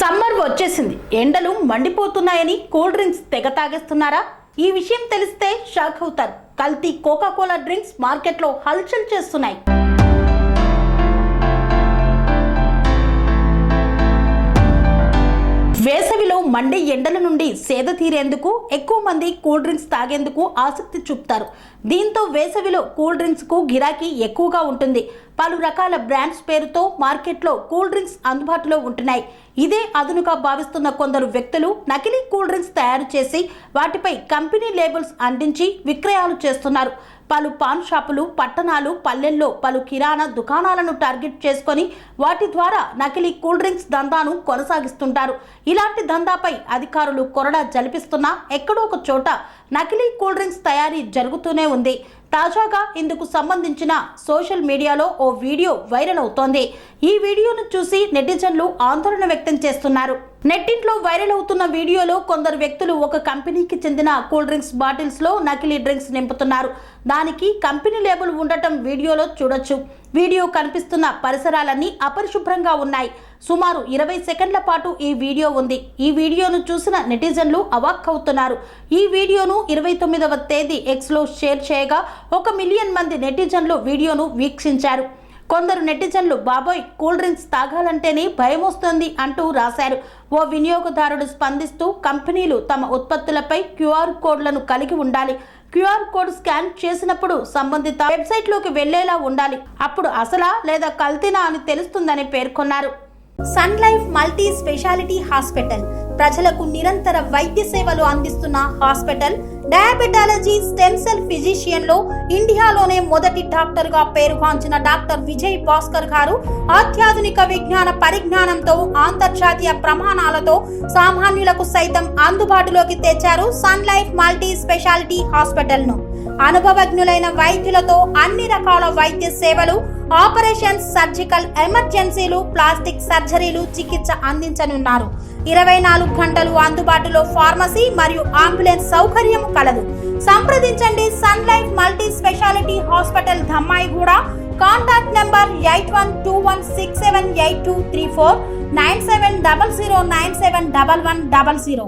Summer వచ్చేసింది. ఎండలు మండిపోతున్నాయని cool drinks తెగ తాగేస్తున్నారా? ఈ విషయం తెలిస్తే షాక్ అవుతారు. కల్తీ కోకా కోలా డ్రింక్స్ మార్కెట్లో హల్చల్ చేస్తున్నాయి. వేసవిలో మండే ఎండల నుండి సేద తీరేందుకు ఎక్కువ మంది కూల్ డ్రింక్స్ తాగేందుకు ఆసక్తి చూపుతారు. దీంతో వేసవిలో కూల్ డ్రింక్స్ కు గిరాకీ ఎక్కువగా ఉంటుంది. పలు రకాల బ్రాండ్స్ పేరుతో మార్కెట్లో కూల్ డ్రింక్స్ అందుబాటులో ఉంటున్నాయి. ఇదే అదునుగా భావిస్తున్న కొందరు వ్యక్తులు నకిలీ కూల్ డ్రింక్స్ తయారు చేసి వాటిపై కంపెనీ లేబుల్స్ అంటించి విక్రయాలు చేస్తున్నారు. పలు పాన్ షాపులు, పట్టణాలు, పల్లెల్లో పలు కిరాణా దుకాణాలను టార్గెట్ చేసుకొని వాటి ద్వారా నకిలీ కూల్ డ్రింక్స్ దందాను కొనసాగిస్తుంటారు. ఇలాంటి దందాపై అధికారులు కొరడా జలిపిస్తున్నా ఎక్కడో ఒక చోట నకిలీ కూల్ డ్రింక్స్ తయారీ జరుగుతూనే ఉంది. తాజాగా ఇందుకు సంబంధించిన సోషల్ మీడియాలో ఓ వీడియో వైరల్ అవుతోంది. ఈ వీడియోను చూసి నెటిజన్లు ఆందోళన వ్యక్తం చేస్తున్నారు. నెట్టింట్లో వైరల్ అవుతున్న వీడియోలో కొందరు వ్యక్తులు ఒక కంపెనీకి చెందిన కూల్ డ్రింక్స్ బాటిల్స్ లో నకిలీ డ్రింక్స్ నింపుతున్నారు. దానికి కంపెనీ లేబుల్ ఉండటం వీడియోలో చూడొచ్చు. వీడియో కనిపిస్తున్న పరిసరాలన్నీ అపరిశుభ్రంగా ఉన్నాయి. సుమారు 20 సెకండ్ల పాటు ఈ వీడియో ఉంది. ఈ వీడియోను చూసిన నెటిజన్లు అవాక్కవుతున్నారు. ఈ వీడియోను 29వ తేదీ ఎక్స్ లో షేర్ చేయగా 1 మిలియన్ మంది నెటిజన్లు వీడియోను వీక్షించారు. కొందరు నెటిజన్లు బాబోయ్ కూల్ డ్రింక్స్ తాగాలంటేనే భయం వస్తుంది అంటూ రాశారు. ఓ వినియోగదారుడు స్పందిస్తూ కంపెనీలు తమ ఉత్పత్తులపై క్యూఆర్ కోడ్లను కలిగి ఉండాలి. క్యూఆర్ కోడ్ స్కాన్ చేసినప్పుడు సంబంధిత వెబ్సైట్లోకి వెళ్లేలా ఉండాలి. అప్పుడు అసలా లేదా కల్తీనా అని తెలుస్తుందని పేర్కొన్నారు. Sun Life multi speciality hospital ప్రజలకు నిరంతర వైద్య సేవలు అందిస్తున్న hospital. Diabetology, stem cell physician లో ఇండియాలోనే మొదటి డాక్టర్ గా పేరుగాంచిన డాక్టర్ విజయ్ భాస్కర్ గారు అత్యాధునిక విజ్ఞాన పరిజ్ఞానంతో అంతర్జాతీయ ప్రమాణాలతో సామాన్యులకు సైతం అందుబాటులోకి తెచ్చారు Sun Life multi speciality hospital ను. అనుభవజ్ఞులైన వైద్యులతో అన్ని రకాల వైద్య సేవలు, ఆపరేషన్స్, సర్జికల్ ఎమర్జెన్సీలు, ప్లాస్టిక్ సర్జరీలు, చికిత్స అందించనున్నారు. 24 గంటలు అందుబాటులో ఫార్మసీ మరియు అంబులెన్స్ సౌకర్యం కలదు. సంప్రదించండి Sun Life multi speciality hospital, Dammaiguda. Contact number 8121678234 9700971100.